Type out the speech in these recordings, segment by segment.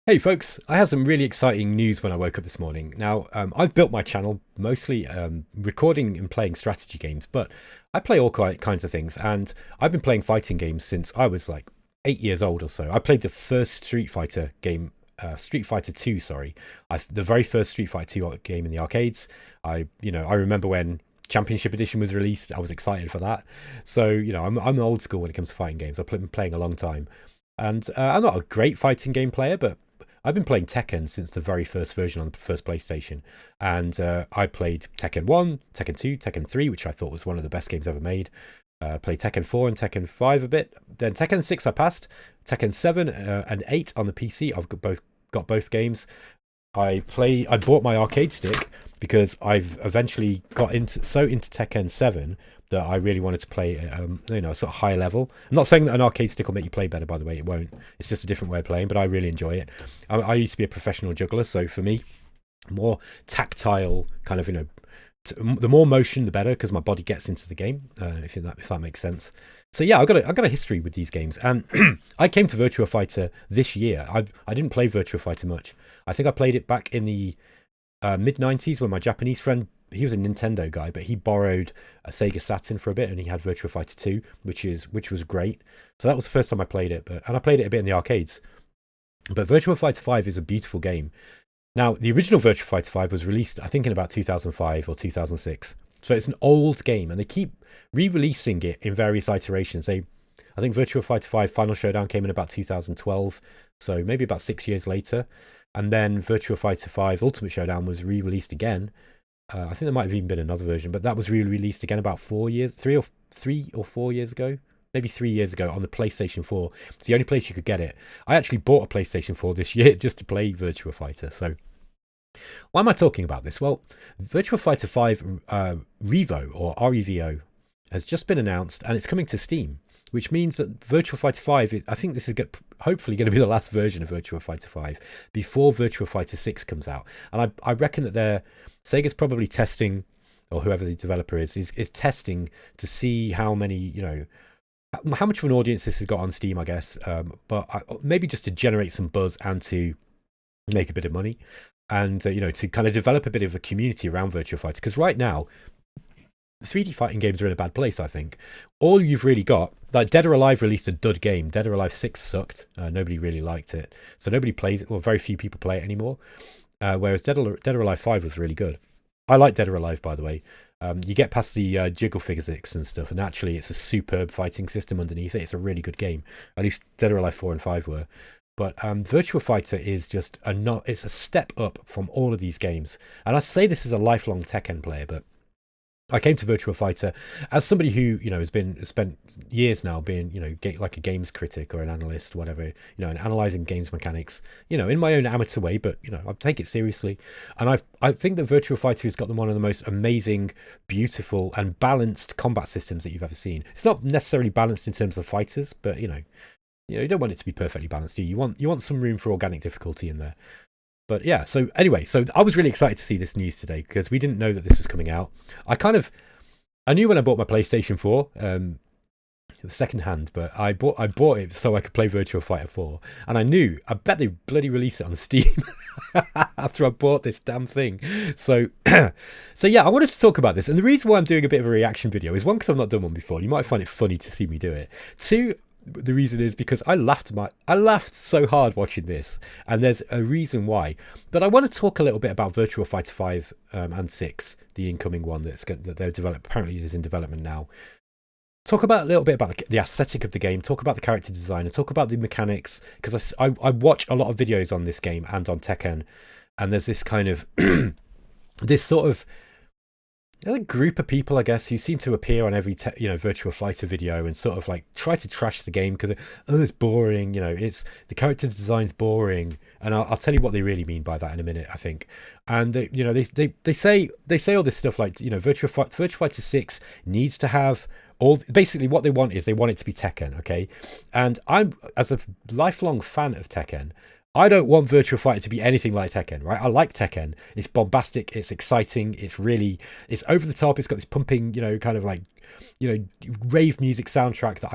Hey folks, I had some really exciting news when I woke up this morning. Now, I've built my channel mostly recording and playing strategy games, but I play all kinds of things, and I've been playing fighting games since I was like 8 years old or so. I played the first Street Fighter game, Street Fighter 2, sorry. The very first Street Fighter 2 game in the arcades. I remember when Championship Edition was released, I was excited for that. So, I'm old school when it comes to fighting games. I've been playing a long time. And I'm not a great fighting game player, but I've been playing Tekken since the very first version on the first PlayStation. And I played Tekken 1, Tekken 2, Tekken 3, which I thought was one of the best games ever made. Played Tekken 4 and Tekken 5 a bit. Then Tekken 6 I passed. Tekken 7 and 8 on the PC. I've got both games. I bought my arcade stick because I've eventually got into Tekken 7 that I really wanted to play a sort of high level. I'm not saying that an arcade stick will make you play better, by the way. It won't. It's just a different way of playing, but I really enjoy it. I used to be a professional juggler, so for me, more tactile kind of, the more motion the better, because my body gets into the game, if that makes sense. So yeah, I've got a history with these games, and I came to Virtua Fighter this year. I didn't play Virtua Fighter much. I think I played it back in the mid-90s when my Japanese friend, he was a Nintendo guy, but he borrowed a Sega Saturn for a bit, and he had Virtua Fighter 2, which was great. So that was the first time I played it, and I played it a bit in the arcades. But Virtua Fighter 5 is a beautiful game. Now, the original Virtua Fighter 5 was released, I think, in about 2005 or 2006. So it's an old game, and they keep re-releasing it in various iterations. I think Virtua Fighter 5 Final Showdown came in about 2012, so maybe about 6 years later. And then Virtua Fighter 5 Ultimate Showdown was re-released again. I think there might have even been another version, but that was re-released again about 3 or 4 years ago. Maybe 3 years ago on the PlayStation 4. It's the only place you could get it. I actually bought a PlayStation 4 this year just to play Virtua Fighter. So why am I talking about this? Well, Virtua Fighter 5 R.E.V.O or R.E.V.O has just been announced, and it's coming to Steam, which means that Virtua Fighter 5, I think this is hopefully going to be the last version of Virtua Fighter 5 before Virtua Fighter 6 comes out. And I reckon that Sega's probably testing, or whoever the developer is testing to see how many, how much of an audience this has got on Steam, I guess, but maybe just to generate some buzz and to make a bit of money, and to kind of develop a bit of a community around Virtua Fighter. Because right now, 3D fighting games are in a bad place, I think. All you've really got, like Dead or Alive released a dud game. Dead or Alive 6 sucked. Nobody really liked it, so nobody plays it, or very few people play it anymore. Whereas Dead or Alive 5 was really good. I like Dead or Alive, by the way. You get past the jiggle physics and stuff, and actually it's a superb fighting system underneath it. It's a really good game. At least Dead or Alive 4 and 5 were. But Virtua Fighter is just it's a step up from all of these games. And I say this as a lifelong Tekken player, but I came to Virtua Fighter as somebody who, has spent years now being, like a games critic or an analyst, whatever, and analysing games mechanics, in my own amateur way, but, I take it seriously. And I think that Virtua Fighter has got one of the most amazing, beautiful and balanced combat systems that you've ever seen. It's not necessarily balanced in terms of fighters, but, you don't want it to be perfectly balanced, do you? You want some room for organic difficulty in there. But yeah, so anyway, so I was really excited to see this news today because we didn't know that this was coming out. I knew when I bought my PlayStation 4, second hand, but I bought it so I could play Virtua Fighter 4, and I bet they bloody released it on Steam after I bought this damn thing. So yeah, I wanted to talk about this, and the reason why I'm doing a bit of a reaction video is, one, because I've not done one before. You might find it funny to see me do it. Two, the reason is because I laughed so hard watching this, and there's a reason why. But I want to talk a little bit about Virtua Fighter 5 and 6, the incoming one that they're developing. Apparently is in development now. Talk about a little bit about the aesthetic of the game, talk about the character design, and talk about the mechanics, because I watch a lot of videos on this game and on Tekken, and there's this kind of this sort of a group of people, I guess, who seem to appear on every Virtua Fighter video and sort of like try to trash the game because it's boring, it's the character design's boring, and I'll tell you what they really mean by that in a minute, I think. And they say all this stuff like, Virtua Fighter 6 needs to have basically what they want is they want it to be Tekken, okay? And I'm, as a lifelong fan of Tekken, I don't want Virtua Fighter to be anything like Tekken, right? I like Tekken. It's bombastic, it's exciting, it's over the top, it's got this pumping, kind of like, rave music soundtrack that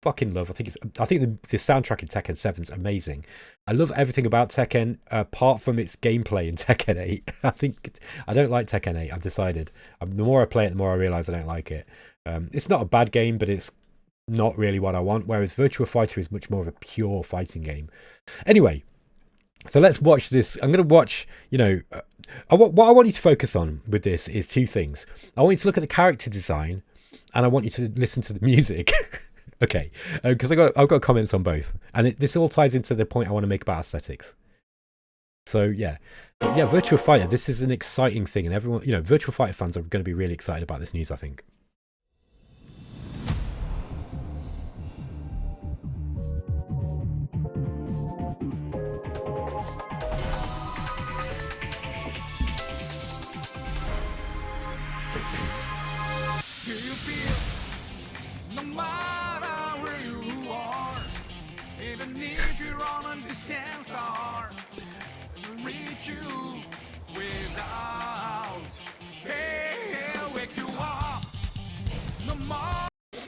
fucking love. I think the soundtrack in Tekken 7 is amazing. I love everything about Tekken apart from its gameplay in Tekken 8. I don't like Tekken 8. I've decided. The more I play it, the more I realize I don't like it. It's not a bad game, but it's not really what I want. Whereas Virtua Fighter is much more of a pure fighting game. Anyway, so let's watch this. I'm going to watch. What I want you to focus on with this is two things. I want you to look at the character design, and I want you to listen to the music. Okay, because I've got comments on both, and this all ties into the point I want to make about aesthetics. So yeah, Virtua Fighter. This is an exciting thing, and everyone, Virtua Fighter fans are going to be really excited about this news, I think.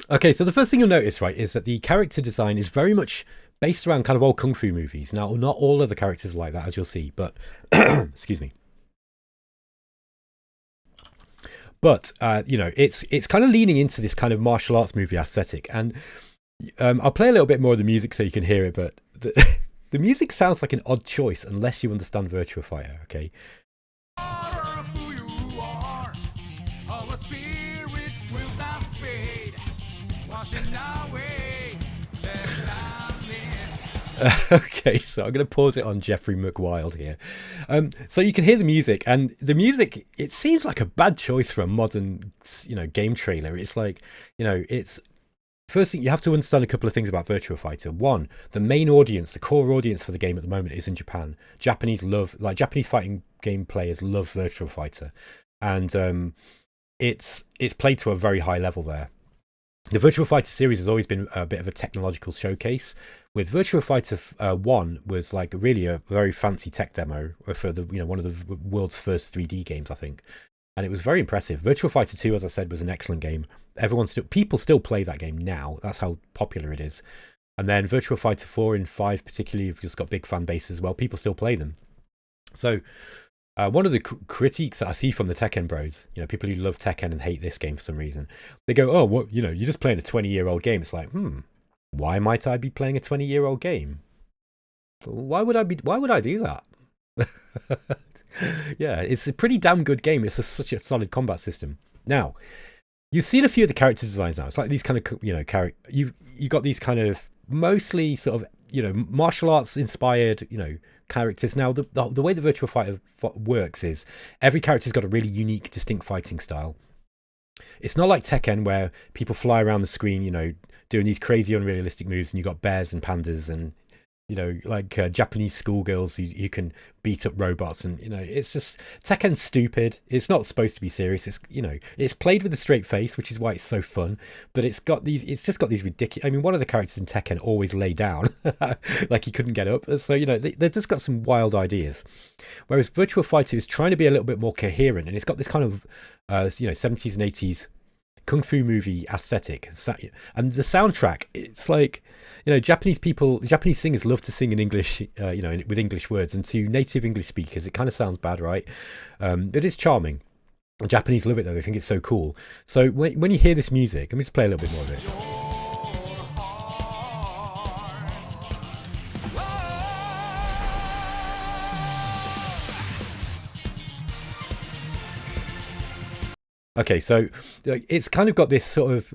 Okay, so the first thing you'll notice, right, is that the character design is very much based around kind of old kung fu movies. Now, not all of the characters are like that, as you'll see, but excuse me. But it's kind of leaning into this kind of martial arts movie aesthetic, and I'll play a little bit more of the music so you can hear it. But the music sounds like an odd choice unless you understand Virtua Fighter. Okay. Okay, so I'm going to pause it on Jeffrey McWild here. So you can hear the music, and the music, it seems like a bad choice for a modern, game trailer. It's like, it's first thing you have to understand a couple of things about Virtua Fighter. One, the main audience, the core audience for the game at the moment is in Japan. Japanese fighting game players love Virtua Fighter, and it's played to a very high level there. The Virtua Fighter series has always been a bit of a technological showcase. With Virtua Fighter 1 was like really a very fancy tech demo for the one of the world's first 3D games, I think, and it was very impressive. Virtua Fighter 2, as I said, was an excellent game. People still play that game now. That's how popular it is. And then Virtua Fighter 4 and 5 particularly have just got big fan bases as well. People still play them. So one of the critiques that I see from the Tekken bros, people who love Tekken and hate this game for some reason, they go, "Oh, what? You're just playing a 20-year-old game." It's like, why might I be playing a 20-year-old game? Why would I do that? Yeah, it's a pretty damn good game. It's such a solid combat system. Now, you've seen a few of the character designs now. It's like these kind of, you got these kind of mostly sort of, martial arts inspired, characters. Now, the way the Virtua Fighter works is every character's got a really unique, distinct fighting style. It's not like Tekken where people fly around the screen, doing these crazy unrealistic moves, and you got bears and pandas and like Japanese schoolgirls you can beat up robots, and it's just Tekken's stupid. It's not supposed to be serious. It's it's played with a straight face, which is why it's so fun, but it's just got these ridiculous. I mean, one of the characters in Tekken always lay down like he couldn't get up, so they've just got some wild ideas, whereas Virtua Fighter is trying to be a little bit more coherent, and it's got this kind of 70s and 80s kung fu movie aesthetic, and the soundtrack, it's like Japanese singers love to sing in English, with English words, and to native English speakers it kind of sounds bad, right? It is charming. Japanese love it though. They think it's so cool. So when you hear this music, let me just play a little bit more of it. Okay, so it's kind of got this sort of,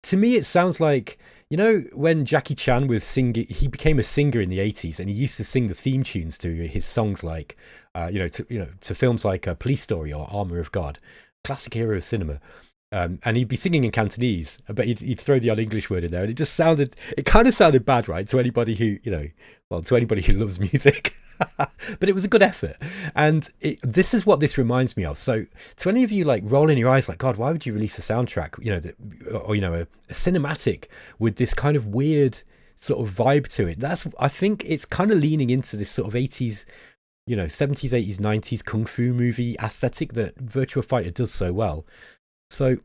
to me it sounds like, when Jackie Chan was singing, he became a singer in the 80s, and he used to sing the theme tunes to his songs, like to films like Police Story or Armor of God, classic era of cinema. And he'd be singing in Cantonese, but he'd throw the odd English word in there, and it kind of sounded bad, right, to anybody who, to anybody who loves music. But it was a good effort, and this is what this reminds me of. So to any of you like rolling your eyes like, God, why would you release a soundtrack, a cinematic with this kind of weird sort of vibe to it? I think it's kind of leaning into this sort of 80s, 70s, 80s, 90s kung fu movie aesthetic that Virtua Fighter does so well. So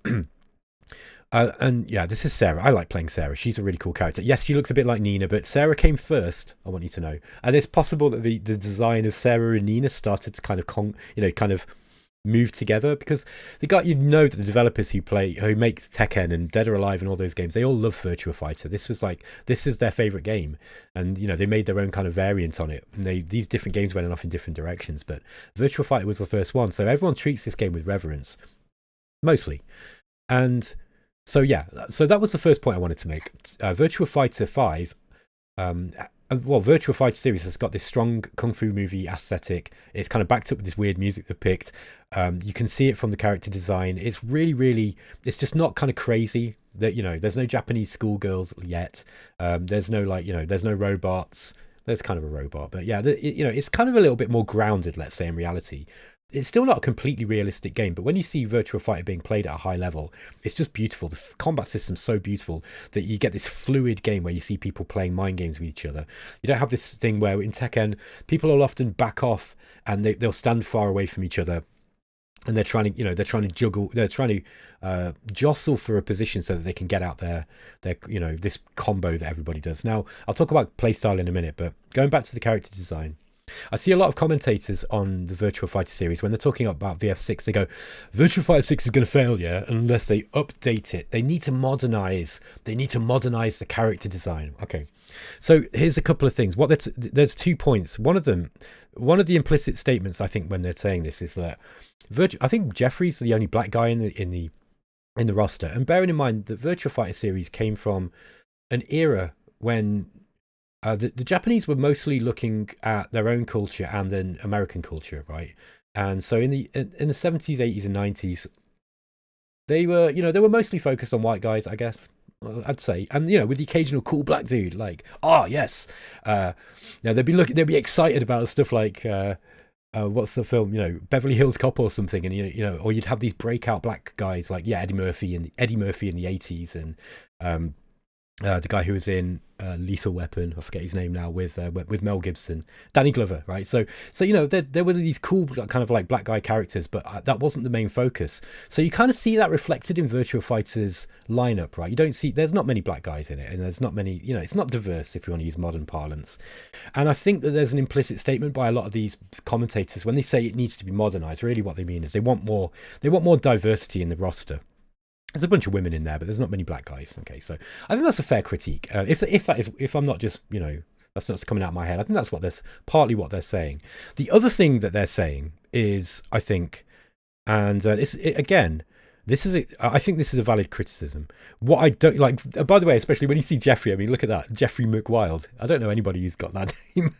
And yeah, this is Sarah. I like playing Sarah. She's a really cool character. Yes, she looks a bit like Nina, but Sarah came first. I want you to know. And it's possible that the design of Sarah and Nina started to kind of kind of move together, because that the developers who makes Tekken and Dead or Alive and all those games, they all love Virtua Fighter. This is their favorite game, and they made their own kind of variant on it. And these different games went off in different directions, but Virtua Fighter was the first one, so everyone treats this game with reverence, mostly. And so yeah, so that was the first point I wanted to make. Virtua Fighter 5, Virtua Fighter series has got this strong kung fu movie aesthetic. It's kind of backed up with this weird music they've picked. You can see it from the character design. It's really, really, it's just not kind of crazy. That there's no Japanese schoolgirls yet. There's no there's no robots. There's kind of a robot, but yeah, it's kind of a little bit more grounded, let's say, in reality. It's still not a completely realistic game, but when you see Virtua Fighter being played at a high level, it's just beautiful. The combat system's so beautiful that you get this fluid game where you see people playing mind games with each other. You don't have this thing where in Tekken, people will often back off and they'll stand far away from each other. And they're trying to juggle, they're trying to jostle for a position so that they can get out this combo that everybody does. Now, I'll talk about playstyle in a minute, but going back to the character design, I see a lot of commentators on the Virtua Fighter series, when they're talking about VF6, they go, Virtua Fighter 6 is going to fail, yeah, unless they update it. They need to modernize the character design. Okay, so here's a couple of things. There's 2 points. One of the implicit statements, I think, when they're saying this is that I think Jeffrey's the only black guy in the roster. And bearing in mind that Virtua Fighter series came from an era when the Japanese were mostly looking at their own culture and then American culture, right? And so in the 70s, 80s, and 90s, they were mostly focused on white guys, I guess, I'd say. And with the occasional cool black dude, like, oh yes, they'd be excited about stuff like what's the film, Beverly Hills Cop or something, and or you'd have these breakout black guys like Eddie Murphy in the 80s, and the guy who was in Lethal Weapon, I forget his name now, with Mel Gibson, Danny Glover, right? So there were these cool kind of like black guy characters, but that wasn't the main focus. So you kind of see that reflected in Virtua Fighter's lineup, right? There's not many black guys in it, and there's not many, it's not diverse if you want to use modern parlance. And I think that there's an implicit statement by a lot of these commentators when they say it needs to be modernized. Really, what they mean is they want more diversity in the roster. There's a bunch of women in there, but there's not many black guys. Okay, so I think that's a fair critique. If I'm not just, that's not coming out of my head. I think that's partly what they're saying. The other thing that they're saying is, I think, and I think this is a valid criticism. What I don't like, by the way, especially when you see Jeffrey, I mean, look at that, Jeffrey McWild. I don't know anybody who's got that name.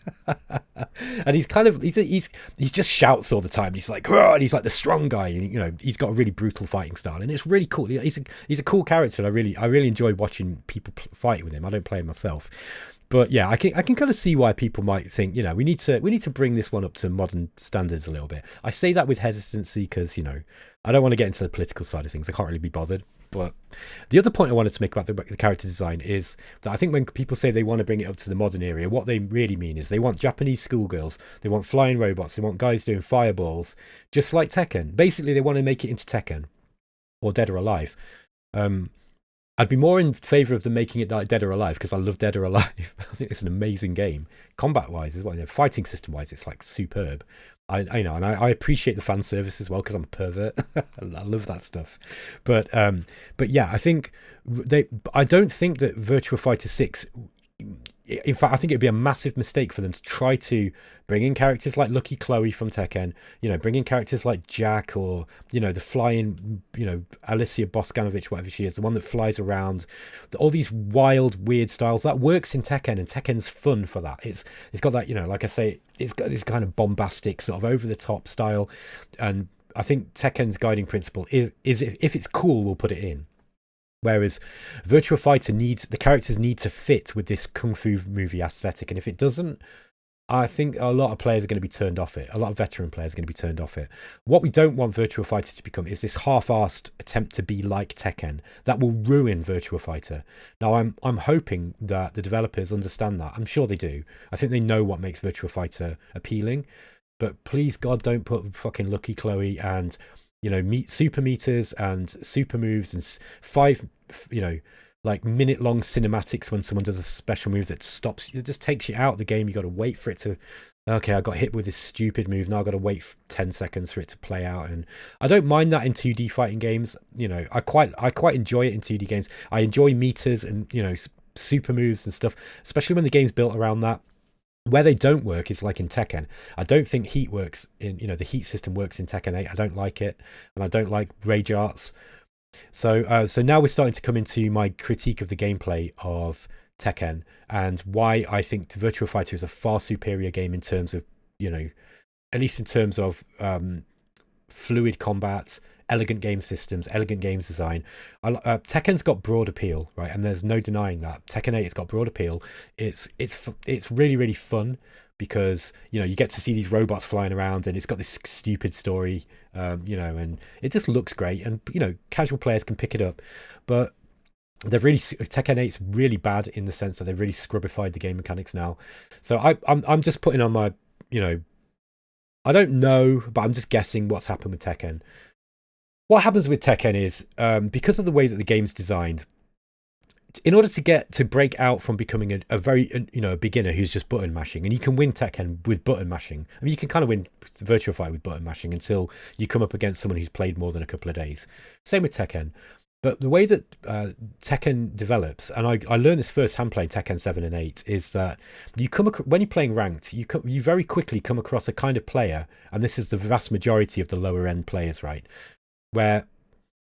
And he just shouts all the time. He's like, and he's like the strong guy, and he's got a really brutal fighting style, and it's really cool. He's a cool character, and I really enjoy watching people fight with him. I don't play him myself. But yeah, I can kind of see why people might think, we need to bring this one up to modern standards a little bit. I say that with hesitancy because, I don't want to get into the political side of things. I can't really be bothered. But the other point I wanted to make about the character design is that I think when people say they want to bring it up to the modern era, what they really mean is they want Japanese schoolgirls, they want flying robots, they want guys doing fireballs, just like Tekken. Basically, they want to make it into Tekken or Dead or Alive. I'd be more in favour of them making it like Dead or Alive, because I love Dead or Alive. I think it's an amazing game. Combat-wise, fighting system-wise, it's like superb. I appreciate the fan service as well, because I'm a pervert. I love that stuff. But yeah, I think I don't think that Virtua Fighter 6. In fact, I think it'd be a massive mistake for them to try to bring in characters like Lucky Chloe from Tekken, bring in characters like Jack, or, the flying, Alicia Boskanovich, whatever she is, the one that flies around, all these wild, weird styles. That works in Tekken, and Tekken's fun for that. It's got that, like I say, it's got this kind of bombastic, sort of over-the-top style, and I think Tekken's guiding principle is if it's cool, we'll put it in. Whereas Virtua Fighter the characters need to fit with this kung fu movie aesthetic, and if it doesn't, I think a lot of players are going to be turned off it. A lot of veteran players are going to be turned off it. What we don't want Virtua Fighter to become is this half-arsed attempt to be like Tekken. That will ruin Virtua Fighter. Now, I'm hoping that the developers understand that. I'm sure they do. I think they know what makes Virtua Fighter appealing. But please, God, don't put fucking Lucky Chloe and super meters and super moves and five, like minute long cinematics when someone does a special move that stops, it just takes you out of the game. You got to wait for it to, okay, I got hit with this stupid move. Now I got to wait 10 seconds for it to play out. And I don't mind that in 2D fighting games. I quite enjoy it in 2D games. I enjoy meters and, super moves and stuff, especially when the game's built around that. Where they don't work is like in Tekken. I don't think heat works in, the heat system works in Tekken 8. I don't like it. And I don't like rage arts. So now we're starting to come into my critique of the gameplay of Tekken and why I think Virtua Fighter is a far superior game in terms of, at least in terms of fluid combat, elegant game systems, elegant games design. Tekken's got broad appeal, right? And there's no denying that. Tekken 8 has got broad appeal. It's really, really fun because, you get to see these robots flying around and it's got this stupid story, and it just looks great. And, casual players can pick it up. But Tekken 8's really bad in the sense that they've really scrubbified the game mechanics now. So I'm just putting on my, I don't know, but I'm just guessing what's happened with Tekken. What happens with Tekken is, because of the way that the game's designed, in order to break out from becoming a very, a beginner who's just button mashing, and you can win Tekken with button mashing. I mean, you can kind of win Virtua Fighter with button mashing until you come up against someone who's played more than a couple of days. Same with Tekken. But the way that Tekken develops, and I learned this firsthand playing Tekken 7 and 8, is that when you're playing ranked, you very quickly come across a kind of player, and this is the vast majority of the lower end players, right? Where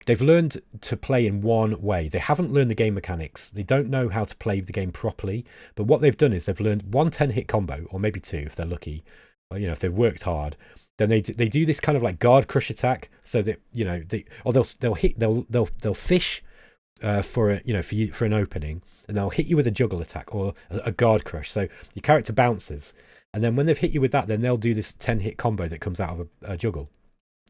they've learned to play in one way. They haven't learned the game mechanics. They don't know how to play the game properly. But what they've done is they've learned one 10-hit combo, or maybe two if they're lucky, or, if they've worked hard. Then they do this kind of like guard crush attack, so that they'll fish for an opening, and they'll hit you with a juggle attack or a guard crush. So your character bounces, and then when they've hit you with that, then they'll do this 10-hit combo that comes out of a juggle.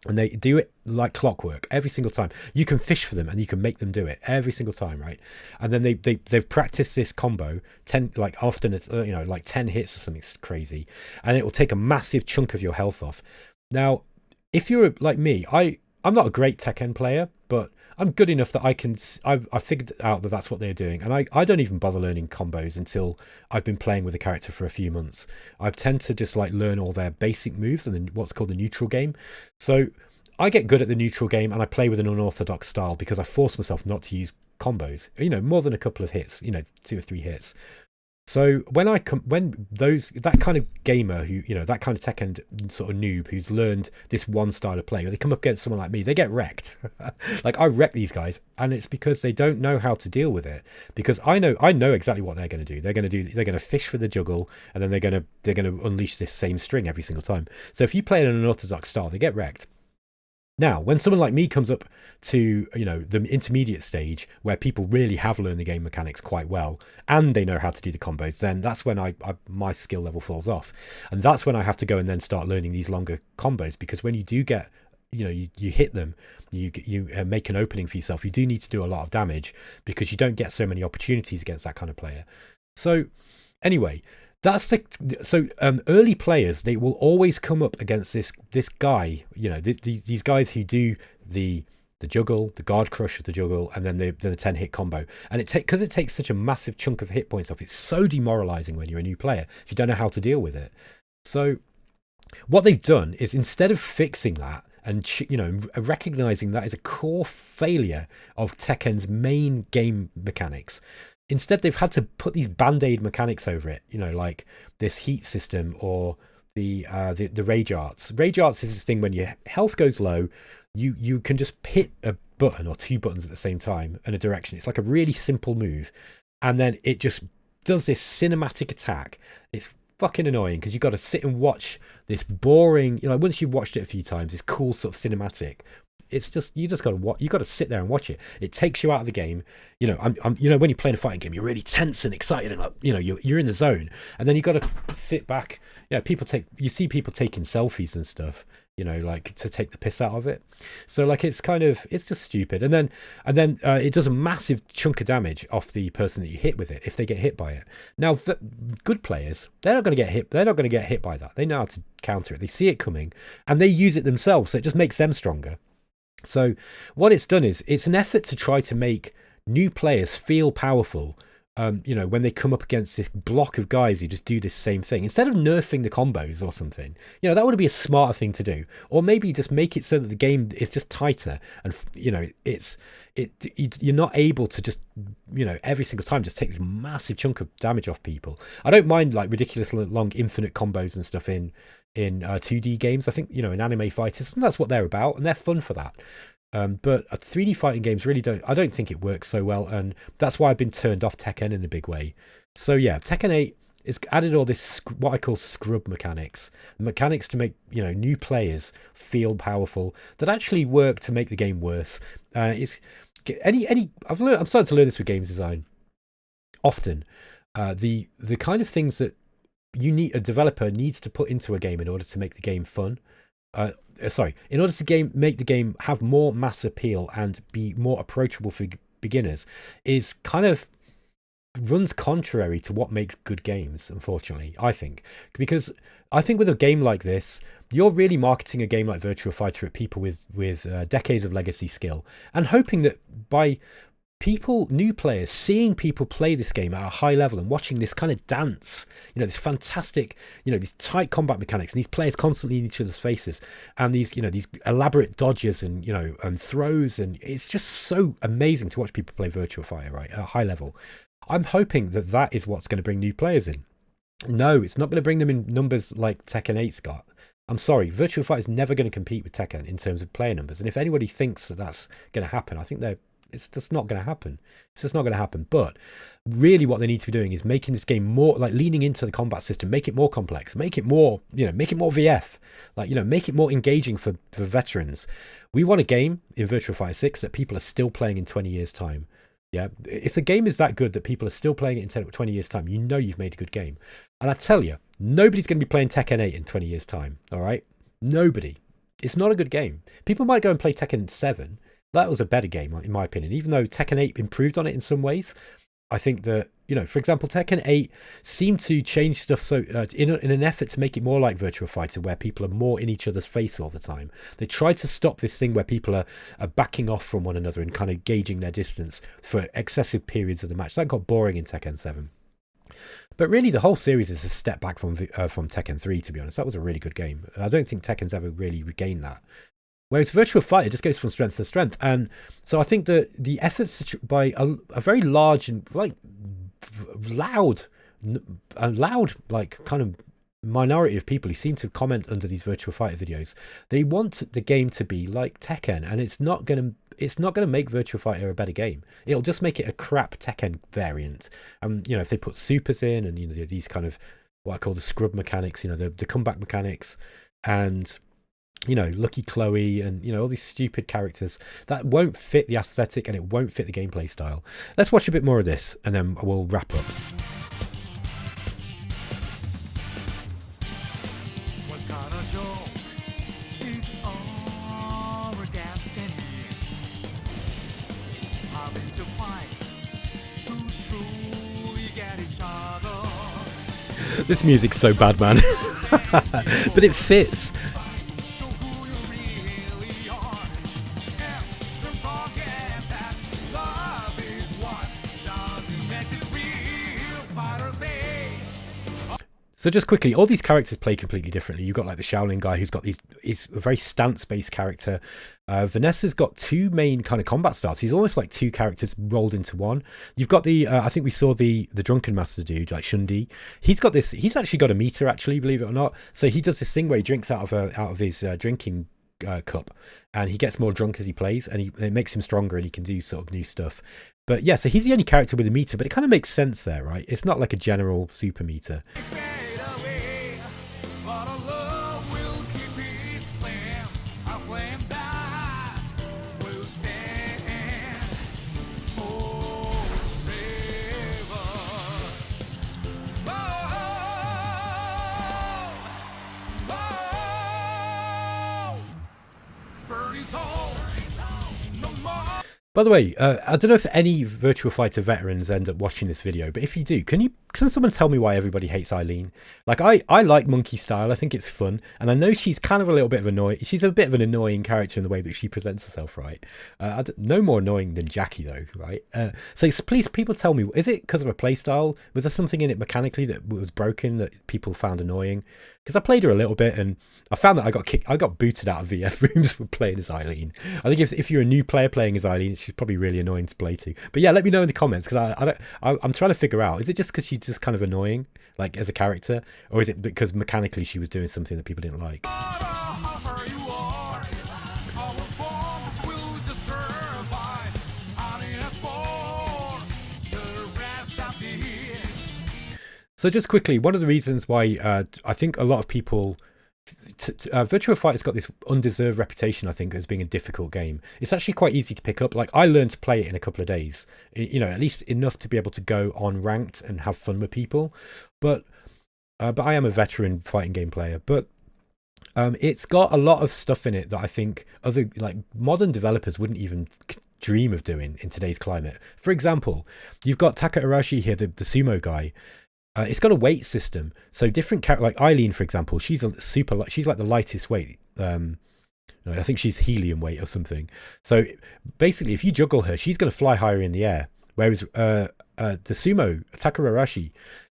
And they do it like clockwork every single time. You can fish for them and you can make them do it every single time, right? And then they've practiced this combo 10, like often it's like 10 hits or something crazy, and it will take a massive chunk of your health off. Now, if you're like me, I'm not a great Tekken player, but I'm good enough that I figured out that that's what they're doing, and I don't even bother learning combos until I've been playing with the character for a few months. I tend to just like learn all their basic moves and then what's called the neutral game. So I get good at the neutral game, and I play with an unorthodox style because I force myself not to use combos, more than a couple of hits, 2 or 3 hits. So when that kind of gamer who, that kind of Tekken sort of noob who's learned this one style of play, or they come up against someone like me, they get wrecked. Like I wreck these guys, and it's because they don't know how to deal with it. Because I know exactly what they're going to do. They're going to fish for the juggle, and then they're going to unleash this same string every single time. So if you play in an unorthodox style, they get wrecked. Now, when someone like me comes up to, the intermediate stage where people really have learned the game mechanics quite well and they know how to do the combos, then that's when my skill level falls off. And that's when I have to go and then start learning these longer combos, because when you do get, you hit them, you make an opening for yourself, you do need to do a lot of damage because you don't get so many opportunities against that kind of player. So anyway, early players, they will always come up against this guy, these guys who do the juggle, the guard crush of the juggle, and then the 10-hit combo. And because it takes such a massive chunk of hit points off, it's so demoralizing when you're a new player if you don't know how to deal with it. So what they've done is, instead of fixing that and recognizing that is a core failure of Tekken's main game mechanics, instead, they've had to put these band-aid mechanics over it, like this heat system or the rage arts. Rage arts is this thing when your health goes low, you can just hit a button or 2 buttons at the same time in a direction. It's like a really simple move, and then it just does this cinematic attack. It's fucking annoying because you've got to sit and watch this boring, once you've watched it a few times, this cool sort of cinematic. It's just you got to sit there and watch it. It takes you out of the game. When you're playing a fighting game, you're really tense and excited, and you're in the zone. And then you got to sit back. Yeah, you see people taking selfies and stuff. Like to take the piss out of it. So like it's just stupid. And then it does a massive chunk of damage off the person that you hit with it if they get hit by it. Now, good players, they're not going to get hit. They're not going to get hit by that. They know how to counter it. They see it coming and they use it themselves. So it just makes them stronger. So what it's done is it's an effort to try to make new players feel powerful. You know, when they come up against this block of guys who just do this same thing, instead of nerfing the combos or something, you know, that would be a smarter thing to do. Or maybe just make it so that the game is just tighter, and you know, you're not able to just, you know, every single time just take this massive chunk of damage off people. I don't mind like ridiculous long infinite combos and stuff in 2D games. I think, you know, in anime fighters, and that's what they're about, and they're fun for that. But 3D fighting games really I don't think it works so well, and that's why I've been turned off Tekken in a big way. So yeah, Tekken 8 has added all this, what I call scrub mechanics to make, you know, new players feel powerful, that actually work to make the game worse. I'm starting to learn this with games design. Often, the kind of things that a developer needs to put into a game in order to make the game fun. In order to make the game have more mass appeal and be more approachable for beginners, is kind of runs contrary to what makes good games, unfortunately, I think. Because I think with a game like this, you're really marketing a game like Virtua Fighter at people with decades of legacy skill, and hoping that by new players, seeing people play this game at a high level and watching this kind of dance, you know, this fantastic, you know, these tight combat mechanics, and these players constantly in each other's faces, and these, you know, these elaborate dodges and, you know, throws, and it's just so amazing to watch people play Virtua Fighter, right, at a high level. I'm hoping that is what's going to bring new players in. No, it's not going to bring them in numbers like Tekken 8's got. I'm sorry, Virtua Fighter is never going to compete with Tekken in terms of player numbers, and if anybody thinks that that's going to happen, I think it's just not going to happen. It's just not going to happen. But really what they need to be doing is making this game more, like, leaning into the combat system, make it more complex, make it more, you know, make it more VF, like, you know, make it more engaging for veterans. We want a game in Virtua Fighter 6 that people are still playing in 20 years' time. Yeah, if the game is that good that people are still playing it in 10 or 20 years' time, you know you've made a good game. And I tell you, nobody's going to be playing Tekken 8 in 20 years' time, all right? Nobody. It's not a good game. People might go and play Tekken 7. That was a better game, in my opinion. Even though Tekken 8 improved on it in some ways, I think that, you know, for example, Tekken 8 seemed to change stuff so in an effort to make it more like Virtua Fighter, where people are more in each other's face all the time. They tried to stop this thing where people are backing off from one another and kind of gauging their distance for excessive periods of the match. That got boring in Tekken 7. But really, the whole series is a step back from Tekken 3, to be honest. That was a really good game. I don't think Tekken's ever really regained that. Whereas Virtua Fighter just goes from strength to strength. And so I think that the efforts by a very large and like loud, like kind of minority of people who seem to comment under these Virtua Fighter videos, they want the game to be like Tekken, and it's not gonna make Virtua Fighter a better game. It'll just make it a crap Tekken variant. You know, if they put supers in, and, you know, these kind of what I call the scrub mechanics, you know, the comeback mechanics, and, you know, Lucky Chloe, and, you know, all these stupid characters that won't fit the aesthetic and it won't fit the gameplay style. Let's watch a bit more of this and then we'll wrap up. This music's so bad, man. But it fits. So just quickly, all these characters play completely differently. You've got like the Shaolin guy who's got it's a very stance-based character. Vanessa's got two main kind of combat styles. He's almost like two characters rolled into one. You've got the, I think we saw the Drunken Master dude, like Shundi. He's actually got a meter, actually, believe it or not. So he does this thing where he drinks out of his drinking cup, and he gets more drunk as he plays, and it makes him stronger, and he can do sort of new stuff. But yeah, so he's the only character with a meter, but it kind of makes sense there, right? It's not like a general super meter. By the way, I don't know if any Virtua Fighter veterans end up watching this video, but if you do, can you can someone tell me why everybody hates Eileen? Like, I like Monkey Style. I think it's fun, and I know she's kind of a little bit of annoying. She's a bit of an annoying character in the way that she presents herself, right? No more annoying than Jackie though, right? So please, people tell me, is it because of her playstyle? Was there something in it mechanically that was broken that people found annoying? Because I played her a little bit and I found that I got booted out of VF rooms for playing as Eileen. I think if you're a new player playing as Eileen, she's probably really annoying to play to. But yeah, let me know in the comments, because I'm trying to figure out, is it just because she's just kind of annoying, like as a character, or is it because mechanically she was doing something that people didn't like? So just quickly, one of the reasons why I think a lot of people... Virtua Fighter's got this undeserved reputation, I think, as being a difficult game. It's actually quite easy to pick up. Like, I learned to play it in a couple of days. You know, at least enough to be able to go on ranked and have fun with people. But I am a veteran fighting game player. But it's got a lot of stuff in it that I think other, like, modern developers wouldn't even dream of doing in today's climate. For example, you've got Taka Arashi here, the sumo guy. It's got a weight system, so different characters, like Eileen, for example, she's she's like the lightest weight. I think she's helium weight or something. So basically, if you juggle her, she's going to fly higher in the air. Whereas the sumo Takararashi,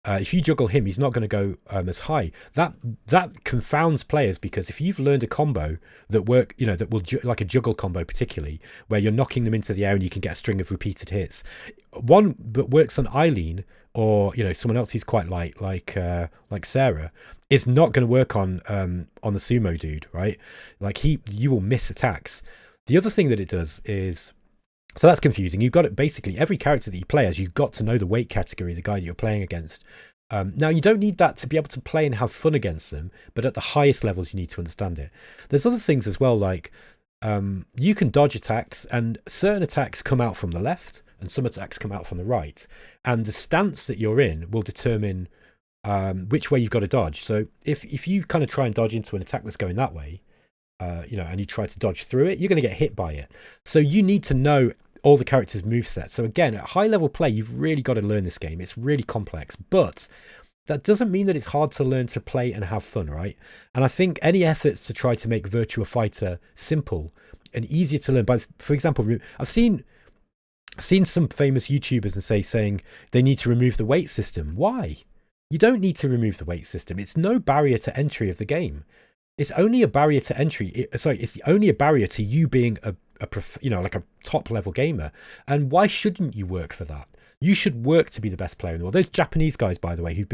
if you juggle him, he's not going to go as high. That confounds players, because if you've learned a combo that work, you know, that will like a juggle combo particularly, where you're knocking them into the air and you can get a string of repeated hits, one that works on Eileen, or you know, someone else who's quite light, like Sarah, is not going to work on the sumo dude, right? Like you will miss attacks. The other thing that it does is, so that's confusing. You've got it, basically every character that you play as, you've got to know the weight category of the guy that you're playing against. Now, you don't need that to be able to play and have fun against them, but at the highest levels you need to understand it. There's other things as well, like you can dodge attacks, and certain attacks come out from the left and some attacks come out from the right, and the stance that you're in will determine which way you've got to dodge. So if you kind of try and dodge into an attack that's going that way, you know, and you try to dodge through it, you're going to get hit by it. So you need to know all the characters' movesets. So again, at high level play, you've really got to learn this game. It's really complex, but that doesn't mean that it's hard to learn to play and have fun, right? And I think any efforts to try to make Virtua Fighter simple and easier to learn, by, for example, I've seen some famous YouTubers saying they need to remove the weight system. Why? You don't need to remove the weight system. It's no barrier to entry of the game. It's only a barrier to entry. It's only a barrier to you being you know, like a top level gamer. And why shouldn't you work for that? You should work to be the best player in the world. Those Japanese guys, by the way, who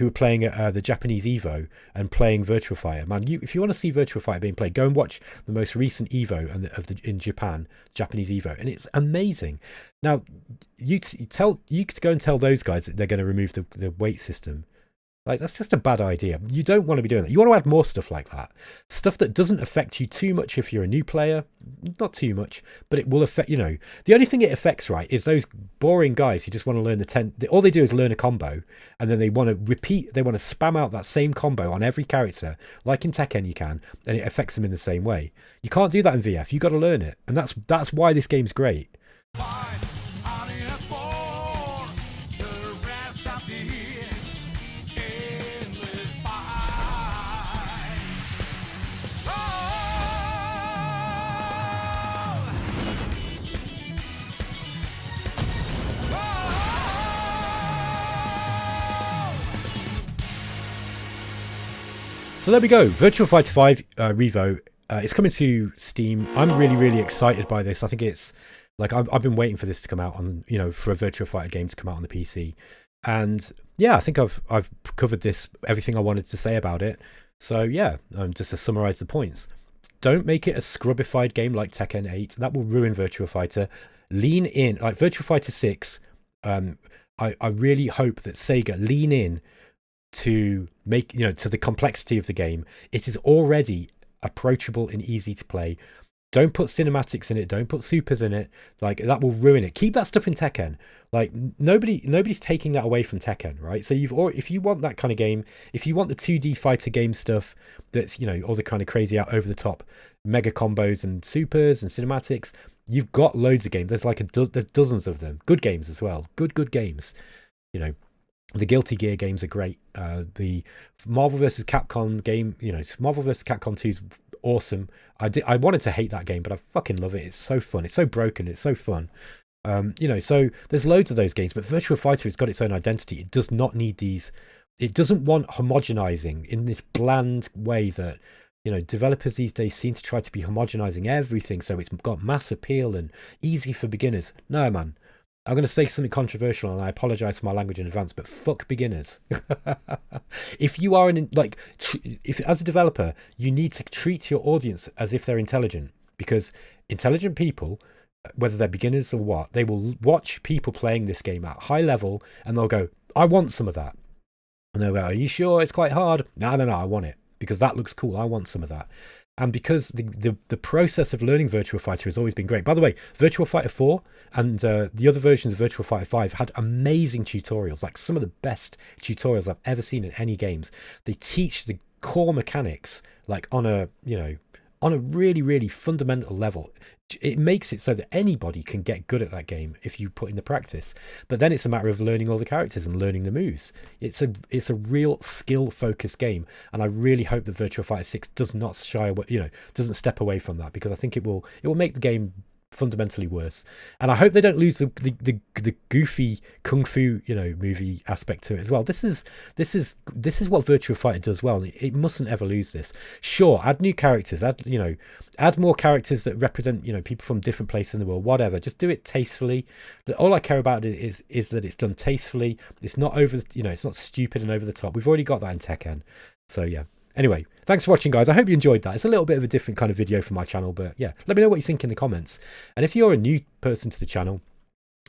were playing at the Japanese EVO and playing Virtua Fighter, man, if you want to see Virtua Fighter being played, go and watch the most recent EVO in Japan, Japanese EVO, and it's amazing. Now, you could go and tell those guys that they're going to remove the weight system. Like, that's just a bad idea. You don't want to be doing that. You want to add more stuff like that. Stuff that doesn't affect you too much if you're a new player. Not too much, but it will affect, you know. The only thing it affects, right, is those boring guys who just want to learn all they do is learn a combo, and then they want to spam out that same combo on every character. Like in Tekken you can, and it affects them in the same way. You can't do that in VF. You've got to learn it. And that's why this game's great. So there we go, Virtua Fighter 5 R.E.V.O. It's coming to Steam. I'm really, really excited by this. I think it's like I've been waiting for this to come out on, you know, for a Virtua Fighter game to come out on the PC. And yeah, I think I've covered everything I wanted to say about it. So yeah, just to summarize the points. Don't make it a scrubified game like Tekken 8. That will ruin Virtua Fighter. Lean in, like Virtua Fighter 6. I really hope that Sega lean in to make, you know, to the complexity of the game. It is already approachable and easy to play. Don't put cinematics in it, don't put supers in it. Like, that will ruin it. Keep that stuff in Tekken. Like, nobody's taking that away from Tekken, right? So if you want that kind of game, if you want the 2D fighter game stuff that's, you know, all the kind of crazy out over the top mega combos and supers and cinematics, you've got loads of games. There's like there's dozens of them. Good games as well. Good games, you know. The Guilty Gear games are great. The Marvel vs. Capcom game, Marvel vs. Capcom 2 is awesome. I wanted to hate that game, but I fucking love it. It's so fun. It's so broken. It's so fun. So there's loads of those games, but Virtua Fighter has got its own identity. It does not need these. It doesn't want homogenizing in this bland way that, developers these days seem to try to be homogenizing everything so it's got mass appeal and easy for beginners. No, man. I'm going to say something controversial, and I apologize for my language in advance, but fuck beginners. If you are if as a developer, you need to treat your audience as if they're intelligent, because intelligent people, whether they're beginners or what, they will watch people playing this game at high level and they'll go, I want some of that. And they'll go, are you sure it's quite hard? No, I want it because that looks cool. I want some of that. And because the process of learning Virtua Fighter has always been great. By the way, Virtua Fighter 4 and the other versions of Virtua Fighter 5 had amazing tutorials, like some of the best tutorials I've ever seen in any games. They teach the core mechanics like on a really, really fundamental level. It makes it so that anybody can get good at that game if you put in the practice. But then it's a matter of learning all the characters and learning the moves. It's a real skill focused game, and I really hope that Virtua Fighter 6 does not shy away, doesn't step away from that, because I think it will make the game fundamentally worse. And I hope they don't lose the goofy kung fu movie aspect to it as well. This is what Virtua Fighter does well. It mustn't ever lose this. Sure, add new characters, add more characters that represent people from different places in the world, whatever. Just do it tastefully. All I care about is that it's done tastefully. It's not over it's not stupid and over the top. We've already got that in Tekken. So yeah. Anyway, thanks for watching, guys. I hope you enjoyed that. It's a little bit of a different kind of video for my channel, but yeah, let me know what you think in the comments. And if you're a new person to the channel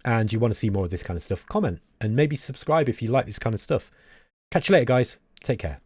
and you want to see more of this kind of stuff, comment and maybe subscribe if you like this kind of stuff. Catch you later, guys. Take care.